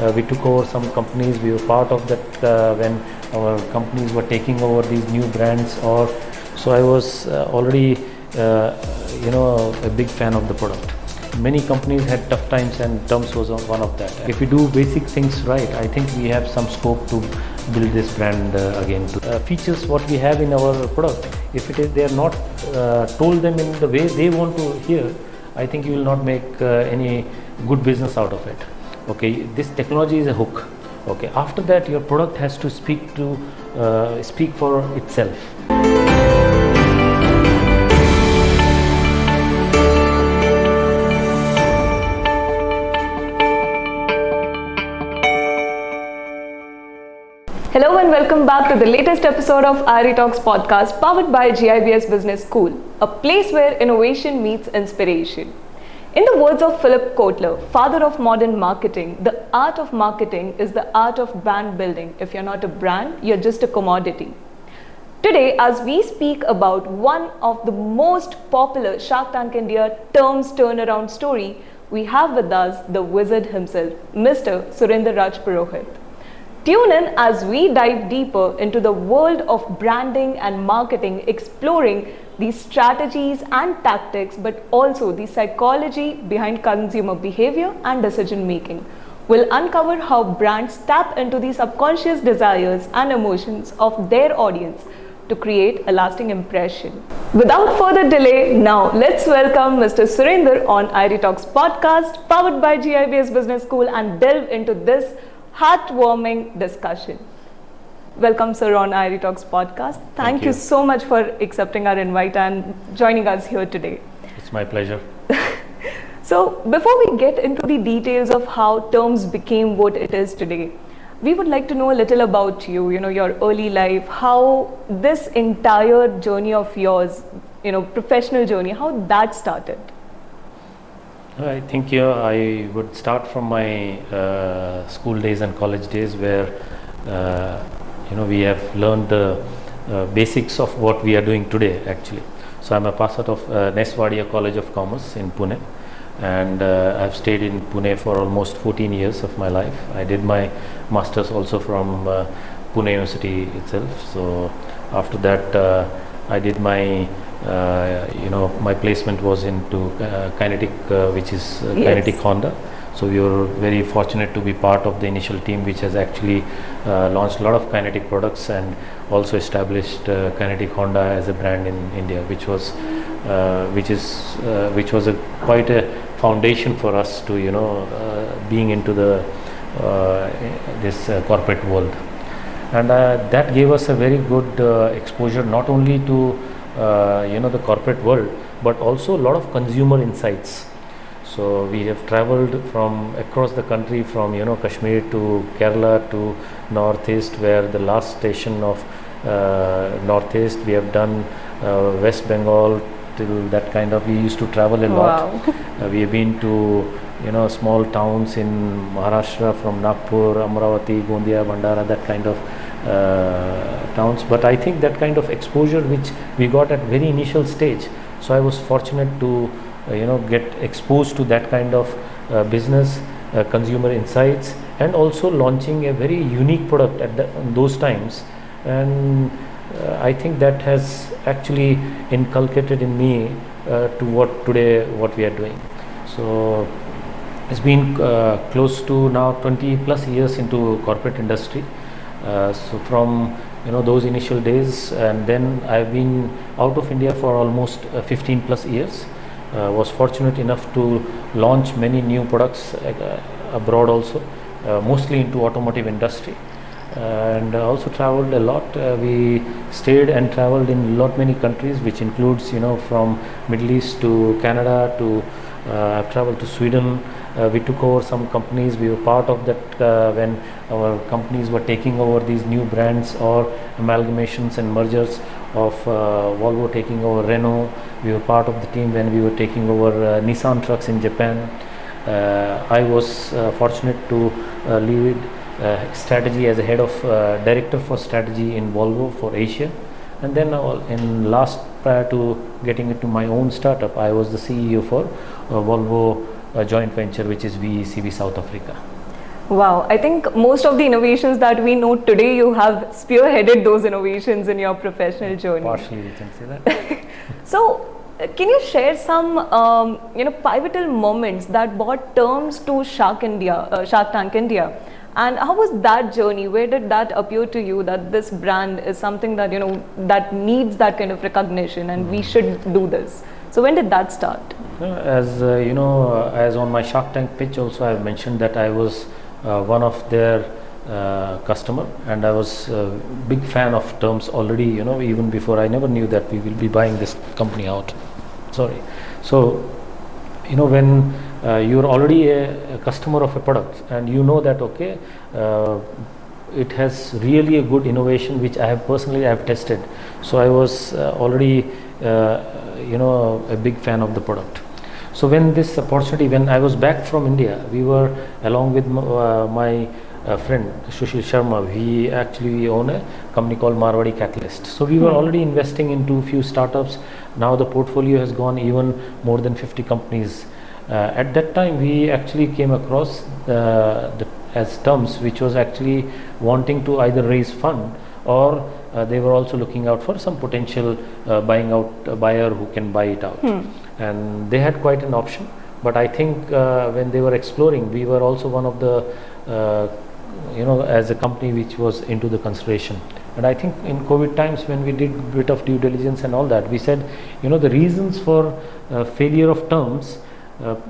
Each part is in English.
We took over some companies. We were part of that when our companies were taking over these new brands. So I was already a big fan of the product. Many companies had tough times and TURMS was one of that. If we do basic things right, I think we have some scope to build this brand again. Features what we have in our product, if it is they are not told them in the way they want to hear, I think you will not make any good business out of it. Okay, this technology is a hook. Okay, after that your product has to speak for itself. Hello and welcome back to the latest episode of IRE Talks Podcast, powered by GIBS Business School, a place where innovation meets inspiration. In the words of Philip Kotler, father of modern marketing, the art of marketing is the art of brand building. If you're not a brand, you're just a commodity. Today, as we speak about one of the most popular Shark Tank India TURMS turnaround story, we have with us the wizard himself, Mr. Surendra Raj Purohit. Tune in as we dive deeper into the world of branding and marketing, exploring the strategies and tactics, but also the psychology behind consumer behavior and decision making. We'll uncover how brands tap into the subconscious desires and emotions of their audience to create a lasting impression. Without further delay, now let's welcome Mr. Surendra on IRE Talks Podcast, powered by GIBS Business School, and delve into this heartwarming discussion. Welcome, sir, on IRE Talks Podcast. Thank you so much for accepting our invite and joining us here today. It's my pleasure. So, before we get into the details of how TURMS became what it is today, we would like to know a little about you, your early life, how this entire journey of yours, professional journey, how that started. I think I would start from my school days and college days, where we have learned the basics of what we are doing today actually. So I'm a pass out of Neswadia College of Commerce in Pune, and I've stayed in Pune for almost 14 years of my life. I did my masters also from Pune University itself. So after that I did my my placement was into Kinetic, which is Kinetic Honda. So we were very fortunate to be part of the initial team which has actually launched a lot of Kinetic products and also established Kinetic Honda as a brand in India, which was quite a foundation for us to being into the this corporate world, and that gave us a very good exposure not only to the corporate world, but also a lot of consumer insights. So we have traveled from across the country, from Kashmir to Kerala to Northeast, where the last station of Northeast we have done West Bengal till that kind of. We used to travel a lot. Wow. We have been to small towns in Maharashtra, from Nagpur, Amravati, Gondia, Bandara, that kind of towns. But I think that kind of exposure which we got at very initial stage, so I was fortunate to get exposed to that kind of business, consumer insights, and also launching a very unique product at those times. And I think that has actually inculcated in me to what we are doing. So it's been close to now 20 plus years into corporate industry. So from those initial days, and then I've been out of India for almost 15 plus years. Was fortunate enough to launch many new products abroad also, mostly into automotive industry, and also traveled a lot. We stayed and traveled in many countries, which includes from Middle East to Canada to I've traveled to Sweden. We took over some companies. We were part of that when our companies were taking over these new brands or amalgamations and mergers of Volvo taking over Renault. We were part of the team when we were taking over Nissan trucks in Japan. I was fortunate to lead strategy as a head of director for strategy in Volvo for Asia. And then prior to getting into my own startup, I was the CEO for Volvo joint venture, which is VECV South Africa. Wow, I think most of the innovations that we know today, you have spearheaded those innovations in your professional journey. Partially, we can say that. So, can you share some, pivotal moments that brought terms to Shark Tank India, and how was that journey? Where did that appear to you that this brand is something that that needs that kind of recognition, and we should do this? So, when did that start? As on my Shark Tank pitch, also I have mentioned that I was one of their customer, and I was a big fan of terms already, even before. I never knew that we will be buying this company out. So when you're already a customer of a product, and you know that it has really a good innovation which I have tested. So I was already a big fan of the product. So when this opportunity, when I was back from India, we were along with my friend Sushil Sharma. We actually own a company called Marwadi Catalyst. So we were already investing into few startups. Now the portfolio has gone even more than 50 companies. At that time, we actually came across as terms, which was actually wanting to either raise fund, or they were also looking out for some potential buyer who can buy it out. And they had quite an option. But I think when they were exploring, we were also one of the as a company which was into the consideration. And I think in COVID times, when we did a bit of due diligence and all that, we said, the reasons for failure of terms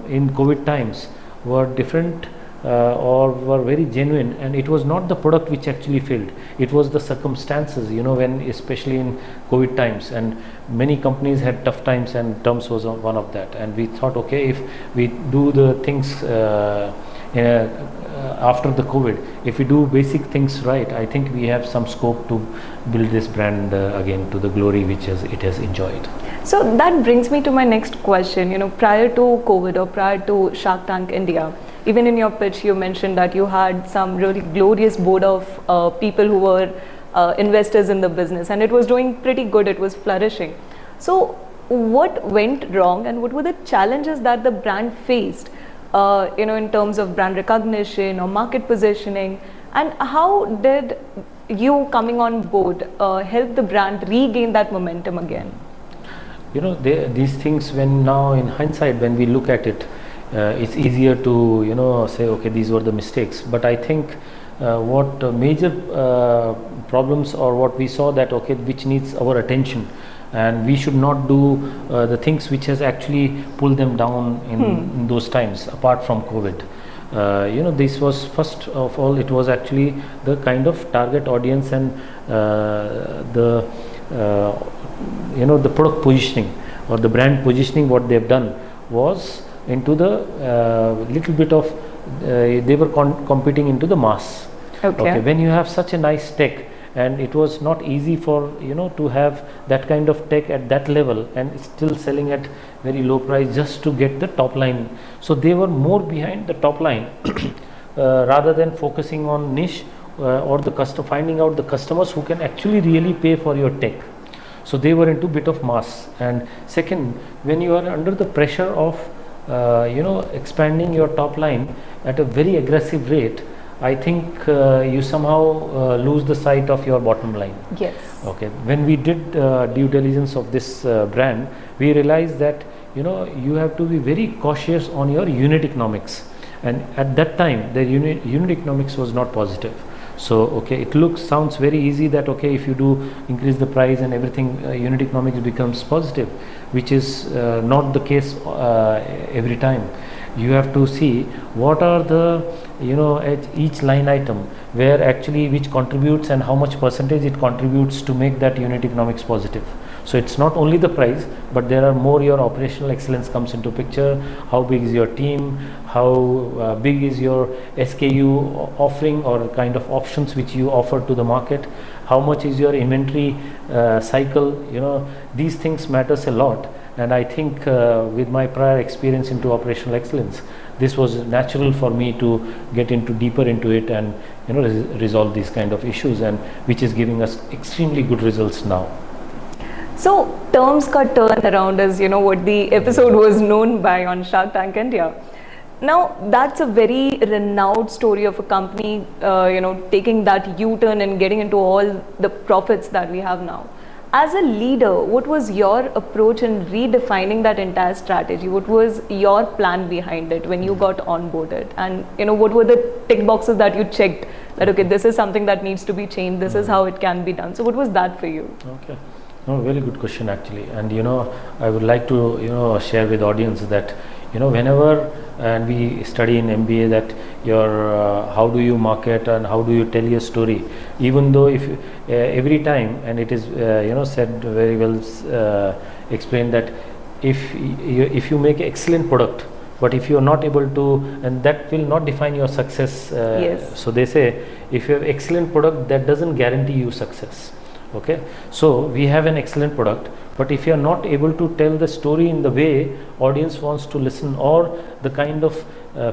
in COVID times were different or were very genuine, and it was not the product which actually failed. It was the circumstances, when especially in COVID times, and many companies had tough times, and terms was one of that. And we thought, if we do the things after the COVID, if we do basic things right, I think we have some scope to build this brand again to the glory which it has enjoyed. So that brings me to my next question. Prior to COVID or prior to Shark Tank India, even in your pitch, you mentioned that you had some really glorious board of people who were investors in the business, and it was doing pretty good. It was flourishing. So what went wrong, and what were the challenges that the brand faced, in terms of brand recognition or market positioning, and how did you coming on board help the brand regain that momentum again? These things, when now in hindsight, when we look at it, it's easier to say, these were the mistakes. But I think what major problems, or what we saw that which needs our attention, and we should not do the things which has actually pulled them down in those times, apart from COVID. This was, first of all, it was actually the kind of target audience and the product positioning or the brand positioning. What they've done was into the little bit of they were competing into the mass. When you have such a nice tech, and it was not easy for to have that kind of tech at that level and still selling at very low price just to get the top line. So they were more behind the top line rather than focusing on niche or finding out the customers who can actually really pay for your tech. So they were into bit of mass. And second, when you are under the pressure of expanding your top line at a very aggressive rate, I think you somehow lose the sight of your bottom line. Yes. When we did due diligence of this brand, we realized that you have to be very cautious on your unit economics, and at that time the unit economics was not positive. So it sounds very easy that if you do increase the price and everything, unit economics becomes positive, which is not the case every time. You have to see what are the at each line item where actually which contributes and how much percentage it contributes to make that unit economics positive. So it's not only the price, but there are more, your operational excellence comes into picture. How big is your team? How big is your SKU offering or kind of options which you offer to the market? How much is your inventory cycle? These things matters a lot. And I think with my prior experience into operational excellence, this was natural for me to get deeper into it and resolve these kind of issues, and which is giving us extremely good results now. So terms ka turn around is what the episode was known by on Shark Tank India. Now, that's a very renowned story of a company, taking that U-turn and getting into all the profits that we have now. As a leader, what was your approach in redefining that entire strategy? What was your plan behind it when you got onboarded? And, what were the tick boxes that you checked that, okay, this is something that needs to be changed, this is how it can be done. So what was that for you? Okay. No, very good question actually. And, I would like to, share with audience that, whenever and we study in MBA that your how do you market and how do you tell your story, even though if every time, and it is said very well explained that if you make excellent product, but if you are not able to, and that will not define your success. Yes. So they say if you have excellent product, that doesn't guarantee you success. Okay, so we have an excellent product, but if you are not able to tell the story in the way audience wants to listen, or the kind of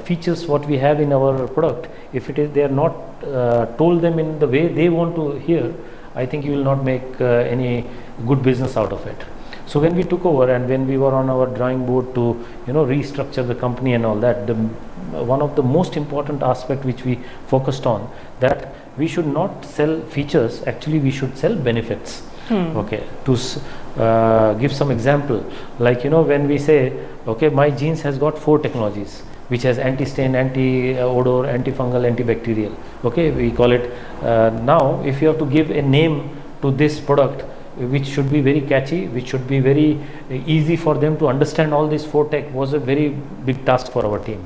features what we have in our product, if it is they are not told them in the way they want to hear, I think you will not make any good business out of it. So when we took over and when we were on our drawing board to restructure the company and all that, one of the most important aspect which we focused on, that we should not sell features, actually we should sell benefits. Okay, to give some example, like when we say, okay, my jeans has got 4 technologies, which has anti-stain, anti-odor, antifungal, antibacterial. Okay, we call it now if you have to give a name to this product, which should be very catchy, which should be very easy for them to understand all these 4 tech, was a very big task for our team.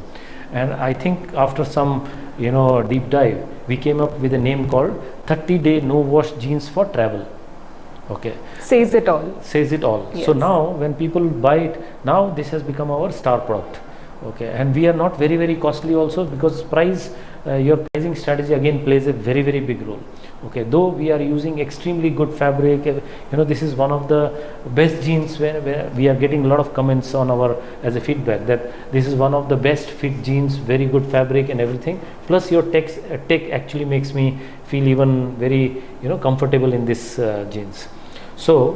And I think after some deep dive, we came up with a name called 30-day no wash jeans for travel. Okay, says it all. Says it all. Yes. So now when people buy it, now this has become our star product. Okay, and we are not very, very costly also, because your pricing strategy again plays a very, very big role. Okay, though we are using extremely good fabric, this is one of the best jeans where we are getting a lot of comments on our as a feedback that this is one of the best fit jeans, very good fabric and everything. Plus your tech actually makes me feel even very comfortable in this jeans. So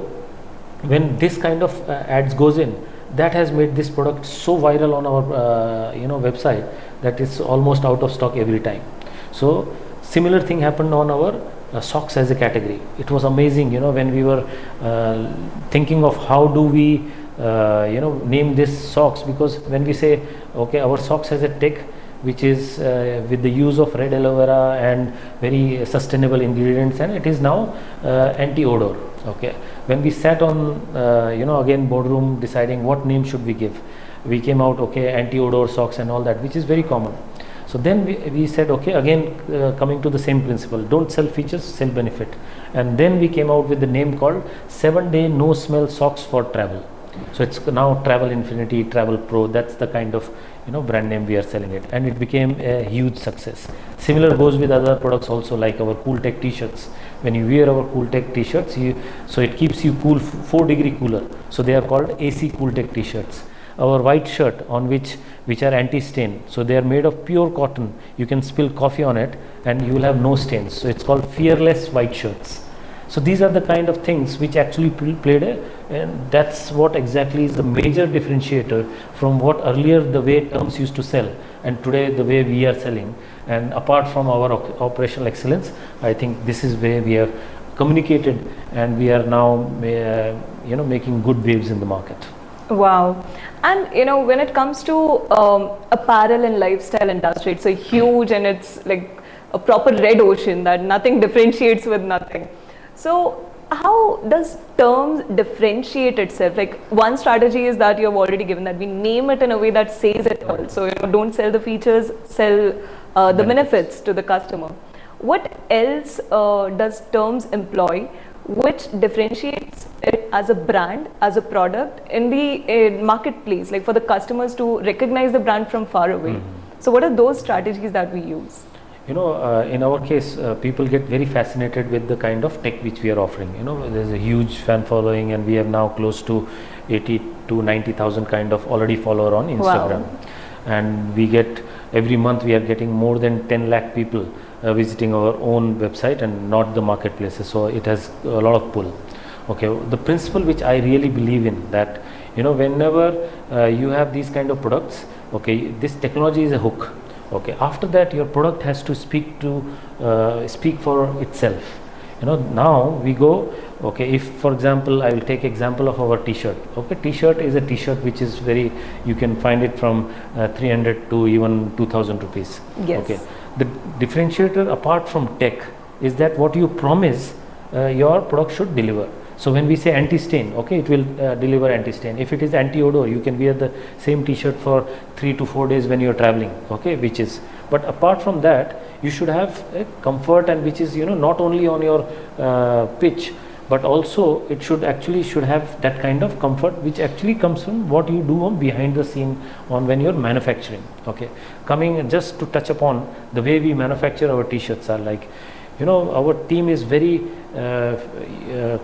when this kind of ads goes in, that has made this product so viral on our website that it's almost out of stock every time. So similar thing happened on our socks as a category. It was amazing, when we were thinking of how do we name this socks, because when we say, okay, our socks has a tech which is with the use of red aloe vera and very sustainable ingredients, and it is now anti-odor. Okay, when we sat on again boardroom deciding what name should we give, we came out, okay, anti-odor socks and all that, which is very common. So then we said, okay, again coming to the same principle, don't sell features, sell benefit. And then we came out with the name called 7-day no smell socks for travel. So it's now Travel Infinity, Travel Pro, that's the kind of brand name we are selling it, and it became a huge success. Similar goes with other products also, like our Cool Tech t-shirts. When you wear our Cool Tech t-shirts, so it keeps you cool, 4-degree cooler, so they are called AC Cool Tech t-shirts. Our white shirt on which are anti-stain, so they are made of pure cotton, you can spill coffee on it and you will have no stains, so it's called Fearless White Shirts. So these are the kind of things which actually played and that's what exactly is the major differentiator from what earlier the way TURMS used to sell and today the way we are selling. And apart from our operational excellence, I think this is where we have communicated and we are now making good waves in the market. Wow. And when it comes to apparel and lifestyle industry, it's a huge and it's like a proper red ocean that nothing differentiates with nothing. So how does TURMS differentiate itself? Like one strategy is that you have already given, that we name it in a way that says it all. So don't sell the features, sell the benefits to the customer. What else does TURMS employ which differentiates it as a brand, as a product in the marketplace, like for the customers to recognize the brand from far away? So what are those strategies that we use? In our case, people get very fascinated with the kind of tech which we are offering. There's a huge fan following and we have now close to 80 to 90,000 kind of already follower on Instagram. Wow. And we get, every month we are getting more than 10 lakh people visiting our own website and not the marketplaces. So it has a lot of pull. Okay, the principle which I really believe in, that whenever you have these kind of products, Okay, this technology is a hook. Okay, after that your product has to speak for itself. Now we go, okay, if for example I will take example of our t-shirt. Okay, t-shirt is a t-shirt which is you can find it from 300 to even 2000 rupees. Yes. Okay, the differentiator apart from tech is that what you promise your product should deliver. So when we say anti-stain, okay, it will deliver anti-stain. If it is anti-odor, you can wear the same t-shirt for 3 to 4 days when you are traveling, okay, but apart from that, you should have a comfort, and which is, not only on your pitch, but also it should have that kind of comfort which actually comes from what you do on behind the scene on when you're manufacturing. Okay, coming just to touch upon the way we manufacture our t-shirts are like, our team is very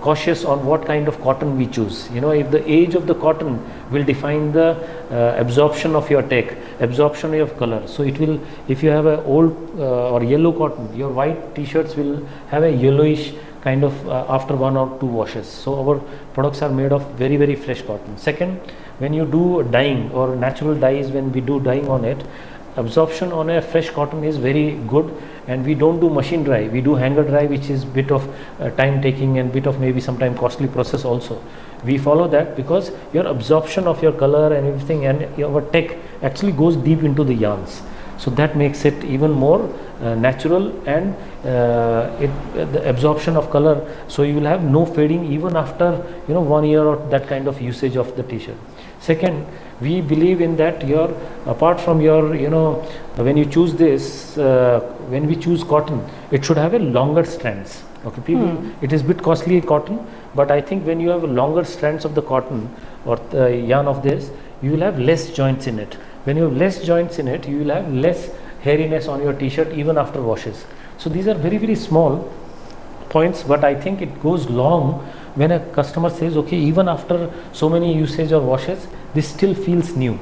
cautious on what kind of cotton we choose. If the age of the cotton will define the absorption of your tech, absorption of color. So it will, if you have a old or yellow cotton, your white t-shirts will have a yellowish kind of after 1 or 2 washes. So our products are made of very, very fresh cotton. Second, when you do dyeing or natural dyes, when we do dyeing on it, absorption on a fresh cotton is very good, and we don't do machine dry, we do hanger dry, which is bit of time taking and bit of maybe sometime costly process also. We follow that because your absorption of your color and everything and your tech actually goes deep into the yarns. So that makes it even more natural, and the absorption of color, so you will have no fading even after 1 year or that kind of usage of the t-shirt. Second, we believe in that apart from your when you choose this, when we choose cotton, it should have a longer strands. Okay, people, it is bit costly cotton, but I think when you have longer strands of the cotton or the yarn of this, you will have less joints in it. When you have less joints in it, you will have less hairiness on your t-shirt even after washes. So these are very, very small points, but I think it goes long when a customer says, okay, even after so many usage or washes, this still feels new.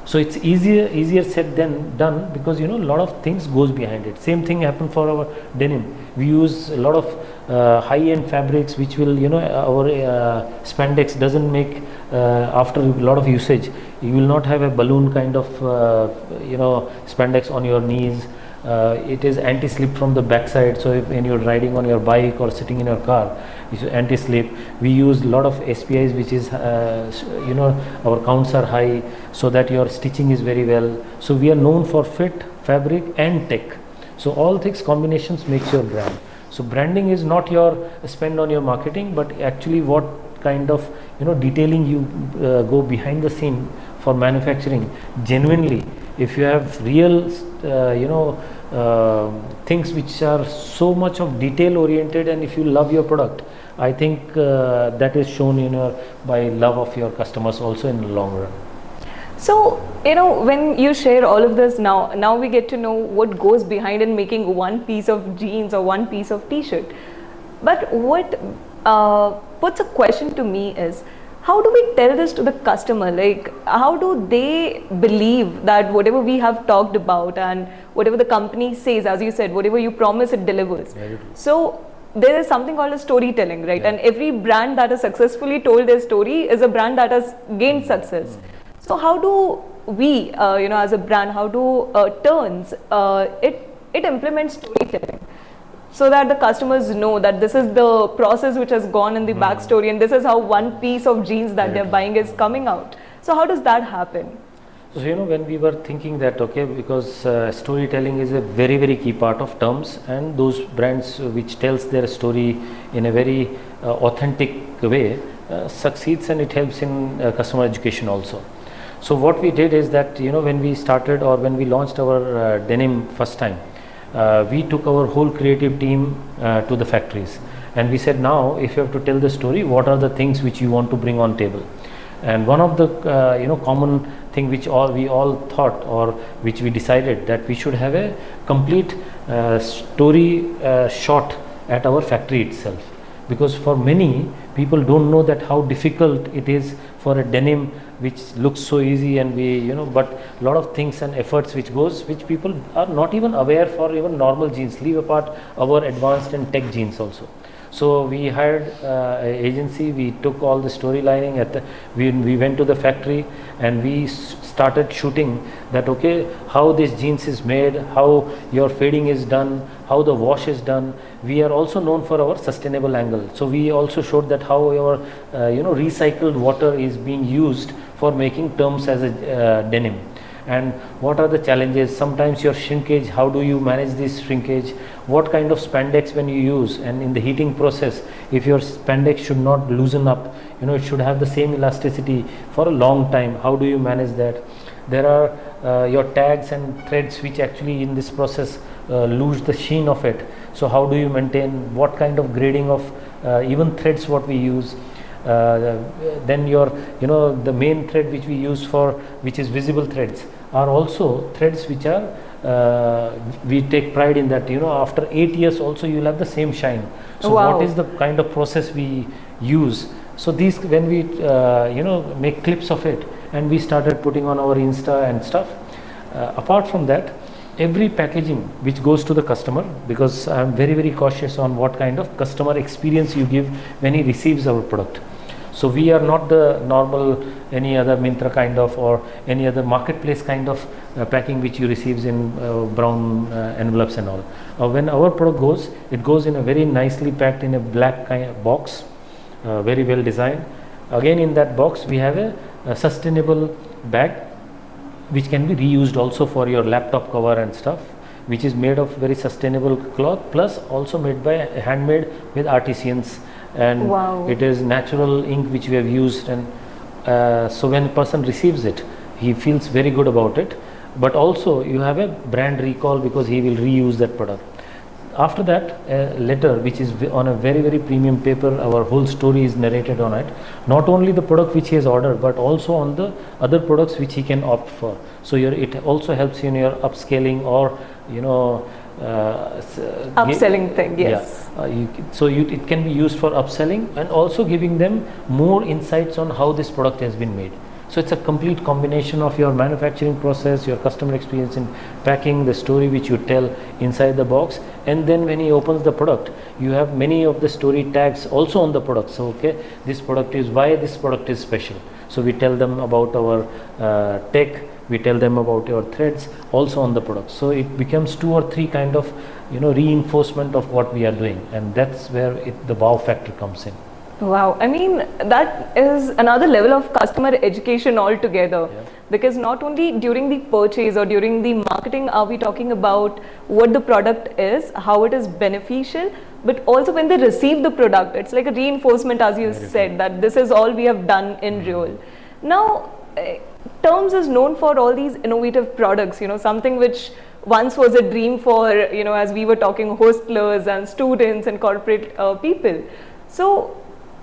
So it's easier said than done, because a lot of things goes behind it. Same thing happened for our denim. We use a lot of high-end fabrics, which will our spandex doesn't make after a lot of usage. You will not have a balloon kind of spandex on your knees. It is anti-slip from the backside, so when you're riding on your bike or sitting in your car, it's anti-slip. We use a lot of SPIs, which is our counts are high, so that your stitching is very well. So we are known for fit, fabric and tech. So all things combinations makes your brand. So branding is not your spend on your marketing, but actually what kind of detailing you go behind the scene for manufacturing. Genuinely, if you have real things which are so much of detail oriented, and if you love your product, I think that is shown by love of your customers also in the long run. So when you share all of this, now we get to know what goes behind in making one piece of jeans or one piece of t-shirt. But what puts a question to me is, how do we tell this to the customer? Like, how do they believe that whatever we have talked about and whatever the company says, as you said, whatever you promise, it delivers? So there is something called a storytelling, right? And every brand that has successfully told their story is a brand that has gained success. So how do we, as a brand, how do TURMS, it implements storytelling, so that the customers know that this is the process which has gone in the backstory, and this is how one piece of jeans that they're buying is coming out. So how does that happen? So when we were thinking that, okay, because storytelling is a very, very key part of TURMS, and those brands which tells their story in a very authentic way succeeds, and it helps in customer education also. So what we did is that when we started or when we launched our denim first time, we took our whole creative team to the factories, and we said, now if you have to tell the story, what are the things which you want to bring on table? And one of the common thing which we all thought, or which we decided, that we should have a complete story shot at our factory itself, because for many people don't know that how difficult it is for a denim which looks so easy, and but a lot of things and efforts which people are not even aware for even normal jeans, leave apart our advanced and tech jeans also. So we hired an agency, we took all the storylining we went to the factory, and we started shooting that, okay, how this jeans is made, how your fading is done, how the wash is done. We are also known for our sustainable angle. So we also showed that how your recycled water is being used for making TURMS as a denim. And what are the challenges? Sometimes your shrinkage, how do you manage this shrinkage? What kind of spandex when you use, and in the heating process, if your spandex should not loosen up, it should have the same elasticity for a long time. How do you manage that? There are your tags and threads which actually in this process lose the sheen of it. So how do you maintain? What kind of grading of even threads what we use? Then your the main thread which we use which is visible threads, are also threads which are we take pride in that after 8 years also you will have the same shine. So Wow. what is the kind of process we use? So these, when we make clips of it, and we started putting on our Insta and stuff. Apart from that, every packaging which goes to the customer, because I am very, very cautious on what kind of customer experience you give when he receives our product. So we are not the normal any other Myntra kind of or any other marketplace kind of packing which you receives in brown envelopes and all. When our product goes, it goes in a very nicely packed in a black kind of box, very well designed. Again in that box we have a sustainable bag which can be reused also for your laptop cover and stuff, which is made of very sustainable cloth, plus also made by handmade with artisans, and Wow. it is natural ink which we have used, and so when a person receives it, he feels very good about it. But also you have a brand recall because he will reuse that product. After that, a letter which is on a very, very premium paper, our whole story is narrated on it. Not only the product which he has ordered, but also on the other products which he can opt for. So it also helps you in your upscaling or Upselling thing, yes. Yeah. It can be used for upselling and also giving them more insights on how this product has been made. So it's a complete combination of your manufacturing process, your customer experience in packing, the story which you tell inside the box, and then when he opens the product, you have many of the story tags also on the product. So this product is why this product is special. So we tell them about our tech, we tell them about your threads also on the product. So it becomes 2 or 3 kind of reinforcement of what we are doing, and that's where the wow factor comes in. Wow, I mean, that is another level of customer education altogether. Yeah. Because not only during the purchase or during the marketing are we talking about what the product is, how it is beneficial, but also when they receive the product, it's like a reinforcement, as you said, that this is all we have done in real. Now, TURMS is known for all these innovative products, something which once was a dream for, as we were talking, hostlers and students and corporate people. So,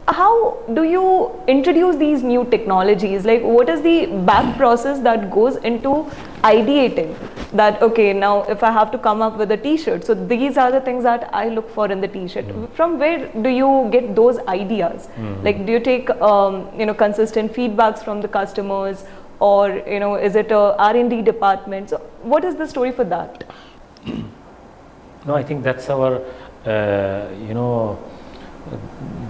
how do you introduce these new technologies? Like, what is the back process that goes into ideating that, okay, now if I have to come up with a t-shirt, so these are the things that I look for in the t-shirt. From where do you get those ideas? Like, do you take, consistent feedbacks from the customers, or, is it a R&D department? So what is the story for that? No, I think that's our,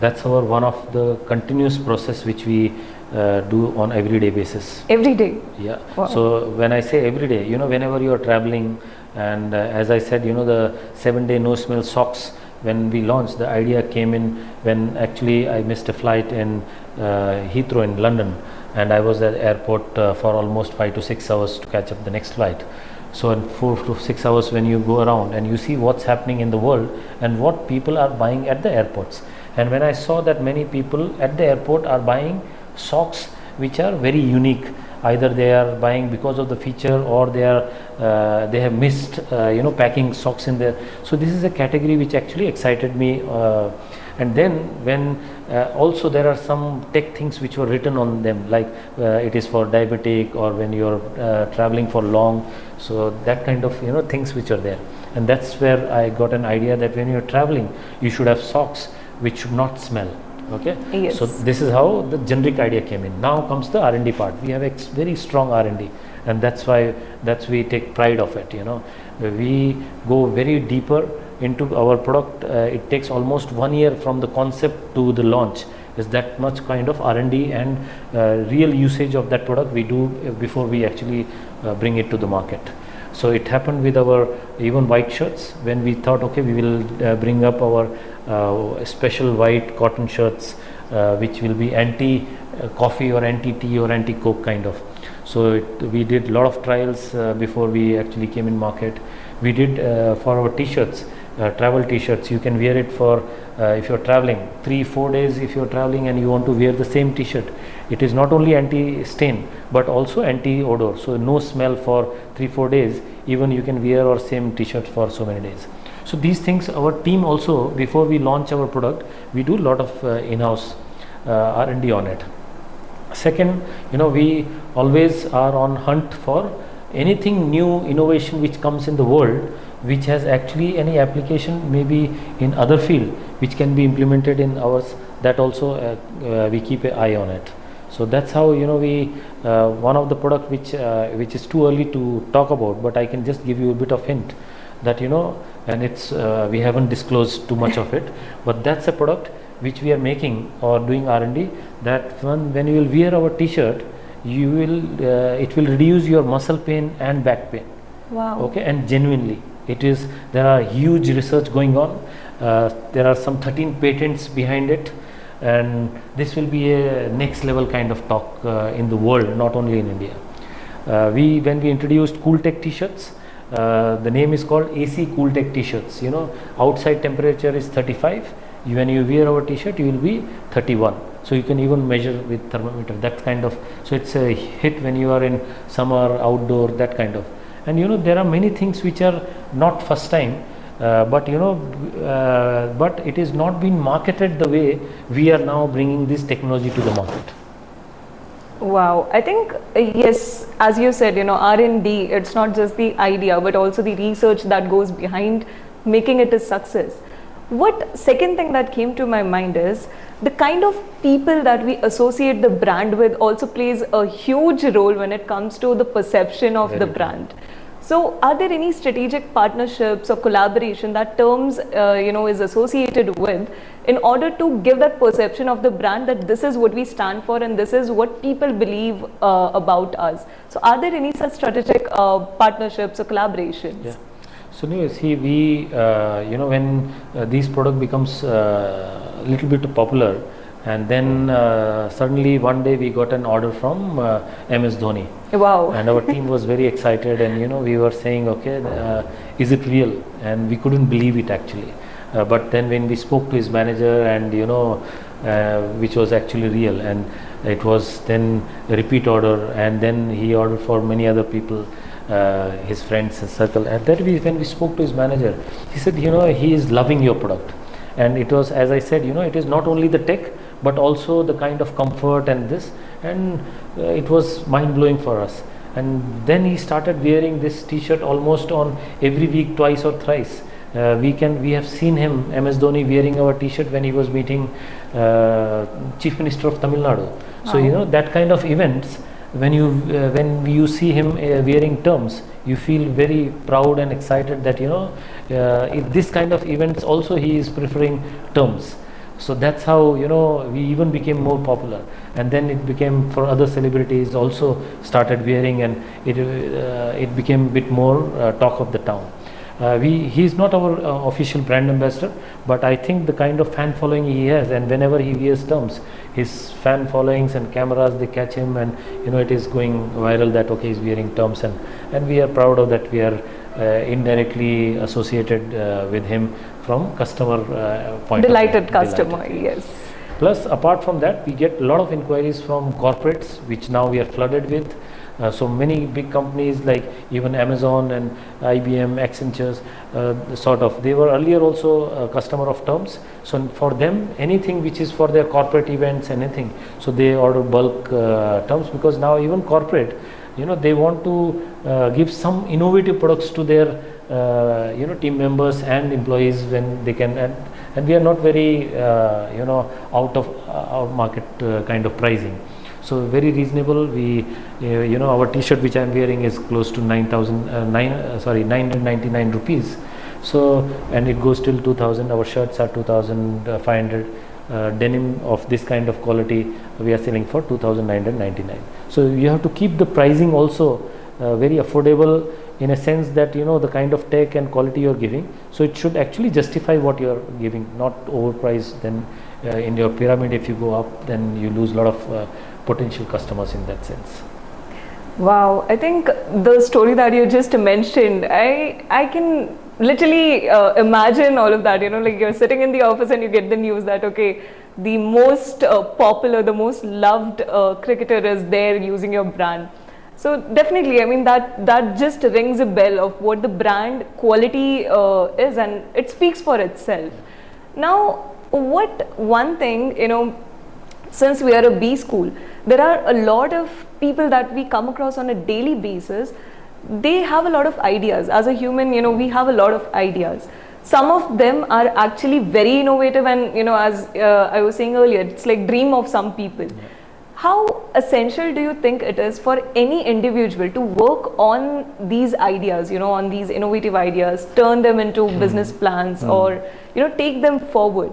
that's our one of the continuous process which we do on everyday basis. Every day? Yeah. Wow. So when I say every day, whenever you are traveling, and as I said, the 7-day no smell socks, when we launched, the idea came in when actually I missed a flight in Heathrow in London, and I was at the airport for almost 5 to 6 hours to catch up the next flight. So in 4 to 6 hours, when you go around and you see what's happening in the world and what people are buying at the airports, and when I saw that many people at the airport are buying socks which are very unique, either they are buying because of the feature, or they have missed packing socks in there. So this is a category which actually excited me. And then when also there are some tech things which were written on them, like it is for diabetic, or when you're traveling for long, so that kind of things which are there. And that's where I got an idea that when you're traveling, you should have socks which should not smell. Okay. Yes. So this is how the generic idea came in. Now comes the R&D part. We have very strong R&D, and that's why we take pride of it. We go very deeper into our product. It takes almost 1 year from the concept to the launch. Is that much kind of R&D and real usage of that product we do before we actually bring it to the market. So it happened with our even white shirts, when we thought, okay, we will bring up our special white cotton shirts, which will be anti-coffee or anti-tea or anti-coke kind of. So we did a lot of trials before we actually came in market. We did for our t-shirts, travel t-shirts. You can wear it for if you're traveling 3-4 days. If you're traveling and you want to wear the same t-shirt, it is not only anti-stain but also anti-odor. So no smell for 3-4 days. Even you can wear our same t-shirt for so many days. So these things, our team also, before we launch our product, we do a lot of in-house R&D on it. Second, we always are on hunt for anything new, innovation which comes in the world, which has actually any application maybe in other field, which can be implemented in ours. That also we keep an eye on it. So that's how we one of the product which is too early to talk about, but I can just give you a bit of hint that and it's we haven't disclosed too much of it, but that's a product which we are making or doing R&D, that when you will wear our t-shirt, you will it will reduce your muscle pain and back pain. Wow. Okay, and genuinely there are huge research going on. There are some 13 patents behind it, and this will be a next level kind of talk in the world, not only in India. When we introduced Cool Tech t-shirts, the name is called AC Cool Tech t-shirts. Outside temperature is 35. When you wear our t-shirt, you will be 31. So you can even measure with thermometer. That kind of, so it's a hit when you are in summer, outdoor, that kind of. And there are many things which are not first time, but it is not being marketed the way we are now bringing this technology to the market. Wow, I think yes, as you said, R&D, it's not just the idea but also the research that goes behind making it a success. What second thing that came to my mind is the kind of people that we associate the brand with also plays a huge role when it comes to the perception of the brand. So are there any strategic partnerships or collaboration that TURMS is associated with in order to give that perception of the brand that this is what we stand for and this is what people believe about us? So are there any such strategic partnerships or collaborations? Yeah. So see, we when these product becomes a little bit popular, and then suddenly one day we got an order from MS Dhoni. Wow. And our team was very excited, and we were saying, okay, is it real? And we couldn't believe it actually. But then when we spoke to his manager, and which was actually real, and it was then a repeat order, and then he ordered for many other people, his friends, his circle. And then when we spoke to his manager, he said, he is loving your product. And it was, as I said, it is not only the tech, but also the kind of comfort and this, and it was mind-blowing for us. And then he started wearing this t-shirt almost on every week, twice or thrice. We have seen him, MS Dhoni, wearing our t-shirt when he was meeting Chief Minister of Tamil Nadu. Wow. So that kind of events, when you see him wearing TURMS, you feel very proud and excited that this kind of events also he is preferring TURMS. So that's how we even became more popular, and then it became for other celebrities also started wearing, and it became a bit more talk of the town. He is not our official brand ambassador, but I think the kind of fan following he has, and whenever he wears TURMS, his fan followings and cameras, they catch him, and it is going viral that okay, he's wearing TURMS, and we are proud of that. We are indirectly associated with him from customer point of view. Delighted customer, yes. Plus, apart from that, we get a lot of inquiries from corporates, which now we are flooded with. So many big companies like even Amazon and IBM, Accenture, they were earlier also a customer of TURMS. So for them, anything which is for their corporate events, anything, so they order bulk TURMS, because now even corporate, they want to give some innovative products to their team members and employees when they can, and we are not very out of our market kind of pricing. So very reasonable. We our t-shirt which I am wearing is close to 999 rupees. So, and it goes till 2000. Our shirts are 2500. Denim of this kind of quality we are selling for 2999. So you have to keep the pricing also very affordable, in a sense that the kind of tech and quality you are giving, so it should actually justify what you are giving, not overpriced. Then in your pyramid, if you go up, then you lose a lot of potential customers in that sense. Wow, I think the story that you just mentioned, I can literally imagine all of that, like you're sitting in the office and you get the news that, okay, the most popular, the most loved cricketer is there using your brand. So definitely, I mean, that just rings a bell of what the brand quality is, and it speaks for itself. Now, what one thing, since we are a B school, there are a lot of people that we come across on a daily basis. They have a lot of ideas. As a human, we have a lot of ideas. Some of them are actually very innovative, and as I was saying earlier, it's like dream of some people. Yeah. How essential do you think it is for any individual to work on these ideas, on these innovative ideas, turn them into business plans, or take them forward?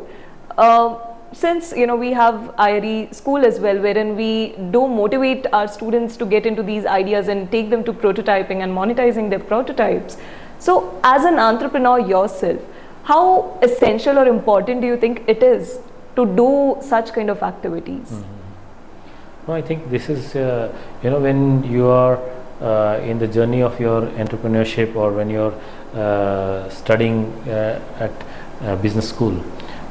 Since we have IRE school as well, wherein we do motivate our students to get into these ideas and take them to prototyping and monetizing their prototypes. So as an entrepreneur yourself, how essential or important do you think it is to do such kind of activities? No, I think this is when you are in the journey of your entrepreneurship, or when you're studying at business school,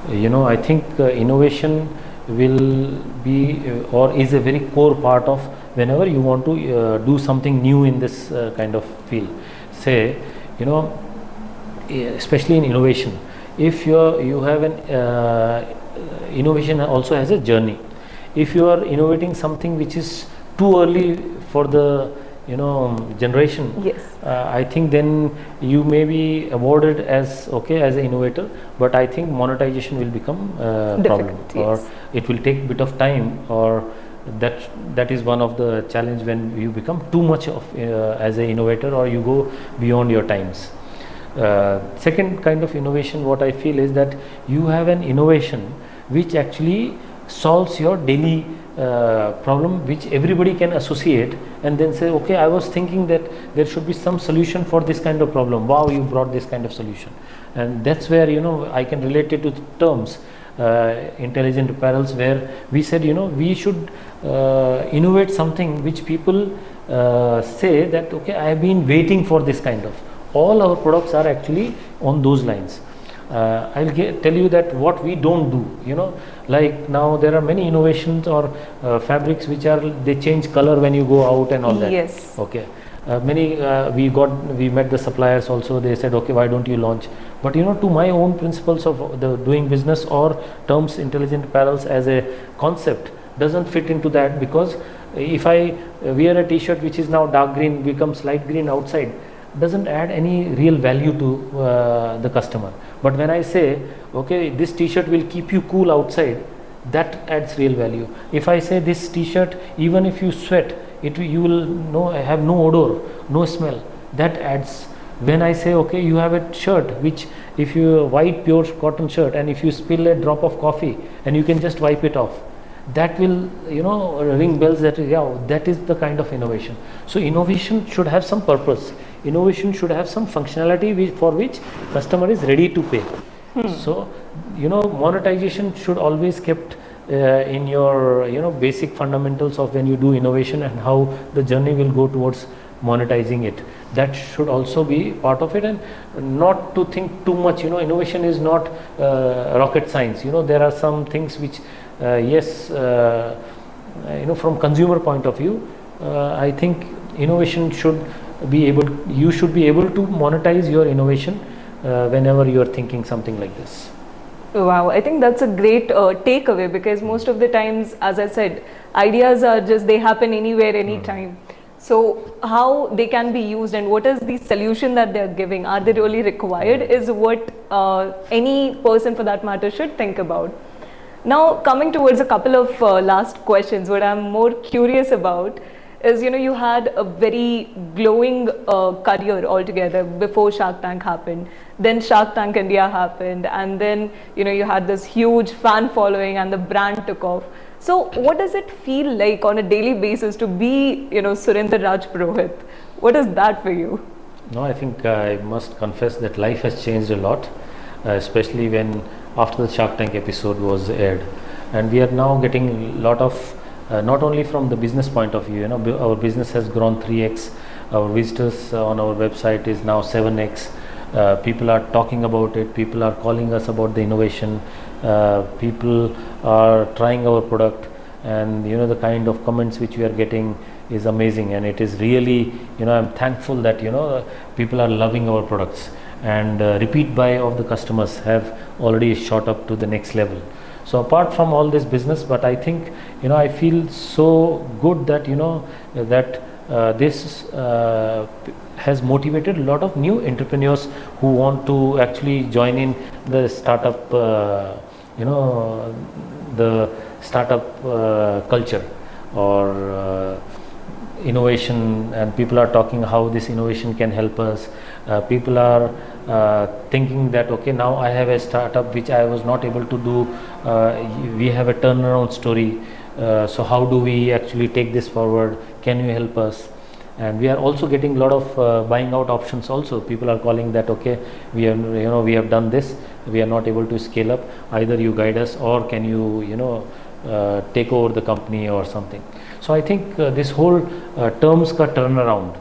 I think innovation will be or is a very core part of whenever you want to do something new in this kind of field. Say, especially in innovation, if you have an innovation also has a journey. If you are innovating something which is too early for the generation, yes, I think then you may be awarded as an innovator, but I think monetization will become a problem, yes, or it will take a bit of time, or that is one of the challenge when you become too much of as an innovator, or you go beyond your times. Second kind of innovation, what I feel is that you have an innovation which actually solves your daily problem, which everybody can associate, and then say, okay, I was thinking that there should be some solution for this kind of problem. Wow, you brought this kind of solution. And that's where I can relate it to the TURMS, intelligent apparels, where we said we should innovate something which people say that, okay, I have been waiting for this kind of. All our products are actually on those lines. I'll tell you that what we don't do, like now there are many innovations or fabrics which they change color when you go out and all that. Yes. Okay. We met the suppliers also. They said, okay, why don't you launch? But to my own principles of the doing business, or TURMS intelligent apparels as a concept doesn't fit into that, because if I wear a t-shirt which is now dark green becomes light green outside, doesn't add any real value to the customer. But when I say, okay, this t-shirt will keep you cool outside, that adds real value. If I say this t-shirt, even if you sweat, you will have no odor, no smell, that adds. When I say, okay, you have a shirt which, if you white pure cotton shirt, and if you spill a drop of coffee and you can just wipe it off, that will ring bells that that is the kind of innovation. So innovation should have some purpose. Innovation should have some functionality for which customer is ready to pay. So monetization should always kept in your basic fundamentals of when you do innovation, and how the journey will go towards monetizing it. That should also be part of it, and not to think too much. Innovation is not rocket science. There are some things which from consumer point of view, I think innovation should be you should be able to monetize your innovation whenever you are thinking something like this. Wow, I think that's a great takeaway, because most of the times, as I said, ideas are just, they happen anywhere, anytime. So how they can be used and what is the solution that they're giving? Are they really required? Is what any person for that matter should think about. Now coming towards a couple of last questions, what I'm more curious about is, you had a very glowing career altogether before Shark Tank happened. Then Shark Tank India happened, and then you had this huge fan following and the brand took off. So what does it feel like on a daily basis to be Surendra Raj Purohit? What is that for you? No, I think I must confess that life has changed a lot, especially when after the Shark Tank episode was aired, and we are now getting a lot of not only from the business point of view, our business has grown 3x, our visitors on our website is now 7x, people are talking about it, people are calling us about the innovation, people are trying our product, and the kind of comments which we are getting is amazing, and it is really, I'm thankful that people are loving our products, and repeat buy of the customers have already shot up to the next level. So apart from all this business, but I think I feel so good that that this has motivated a lot of new entrepreneurs who want to actually join in the startup the startup culture or innovation, and people are talking how this innovation can help us. People are thinking that okay, now I have a startup which I was not able to do, we have a turnaround story, so how do we actually take this forward, can you help us? And we are also getting a lot of buying out options also. People are calling that okay, we have we have done this, we are not able to scale up, either you guide us or can you take over the company or something. So I think this whole TURMS ka turnaround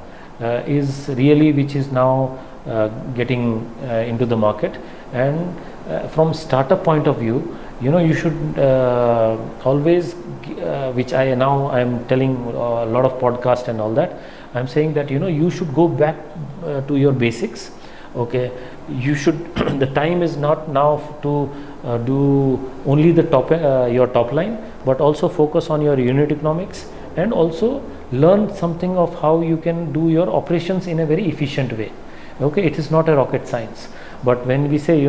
is really which is now getting into the market, and from startup point of view, you should always which I am telling a lot of podcast and all that, I'm saying that you should go back to your basics. Okay, you should the time is not now to do only the top your top line, but also focus on your unit economics, and also learn something of how you can do your operations in a very efficient way. Okay, it is not a rocket science, but when we say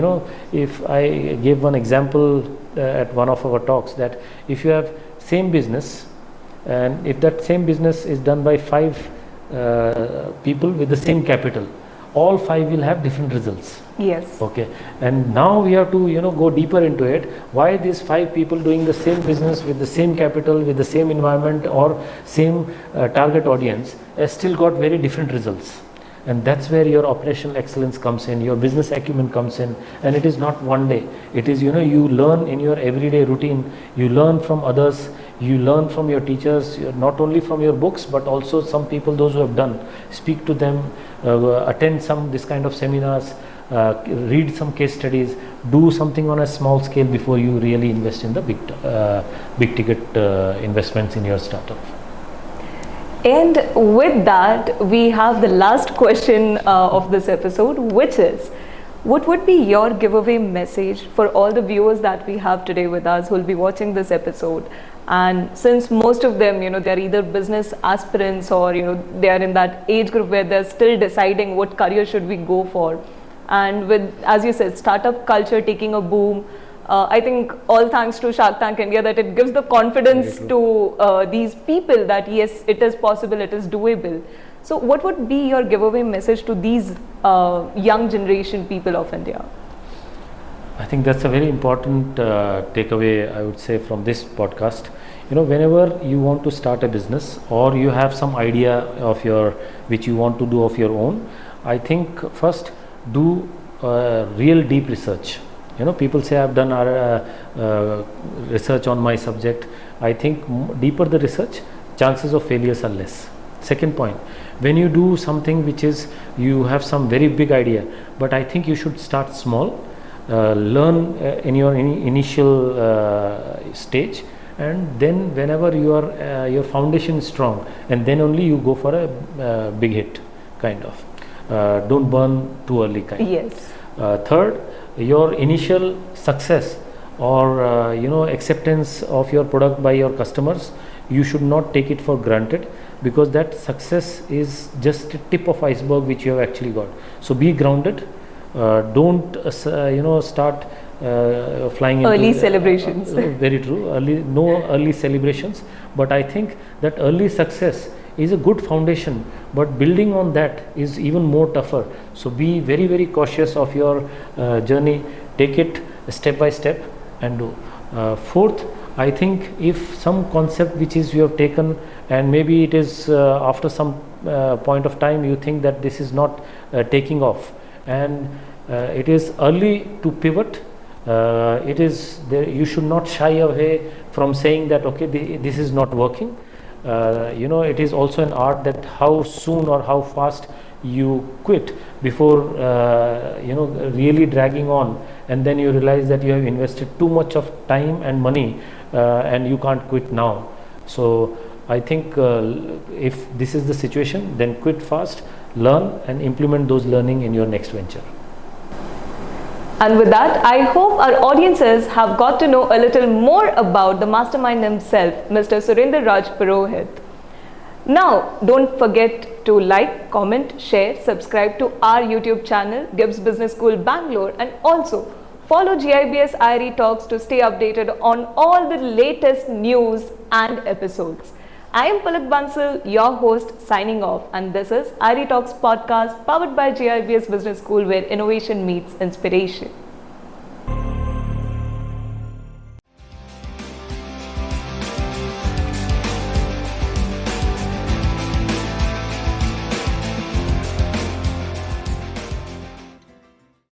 if I gave one example at one of our talks, that if you have same business, and if that same business is done by 5 people with the same capital, all 5 will have different results. Yes. Okay, and now we have to go deeper into it. Why these 5 people doing the same business with the same capital, with the same environment or same target audience, still got very different results? And that's where your operational excellence comes in, your business acumen comes in, and it is not one day. It is you learn in your everyday routine, you learn from others, you learn from your teachers, not only from your books but also some people, those who have done, speak to them, attend some this kind of seminars, read some case studies, do something on a small scale before you really invest in the big ticket investments in your startup. And with that, we have the last question of this episode, which is, what would be your giveaway message for all the viewers that we have today with us who will be watching this episode? And since most of them, they're either business aspirants or, they are in that age group where they're still deciding what career should we go for. And with, as you said, startup culture taking a boom, I think all thanks to Shark Tank India, that it gives the confidence to these people that yes, it is possible, it is doable. So what would be your giveaway message to these young generation people of India? I think that's a very important takeaway, I would say, from this podcast. Whenever you want to start a business or you have some idea of which you want to do of your own, I think first do real deep research. People say I've done research on my subject. I think deeper the research, chances of failures are less. Second point, when you do something which is, you have some very big idea, but I think you should start small, learn in your initial stage, and then whenever your foundation is strong, and then only you go for a big hit kind of. Don't burn too early kind. Yes. Third, your initial success or acceptance of your product by your customers, you should not take it for granted. because that success is just a tip of iceberg which you have actually got. So be grounded. Don't start flying Early into celebrations. very true. No early celebrations, but I think that early success is a good foundation, but building on that is even more tougher. So be very, very cautious of your journey. Take it step by step and do. Fourth, I think if some concept which is you have taken, and maybe it is after some point of time you think that this is not taking off, and it is early to pivot. It is there, you should not shy away from saying that okay, this is not working. It is also an art that how soon or how fast you quit before really dragging on, and then you realize that you have invested too much of time and money and you can't quit now. So I think if this is the situation, then quit fast, learn and implement those learning in your next venture. And with that, I hope our audiences have got to know a little more about the mastermind himself, Mr. Surendra Raj Purohit. Now, don't forget to like, comment, share, subscribe to our YouTube channel, GIBS Business School Bangalore, and also follow GIBS IRE Talks to stay updated on all the latest news and episodes. I am Palak Bansal, your host, signing off, and this is IRE Talks Podcast powered by GIBS Business School, where innovation meets inspiration.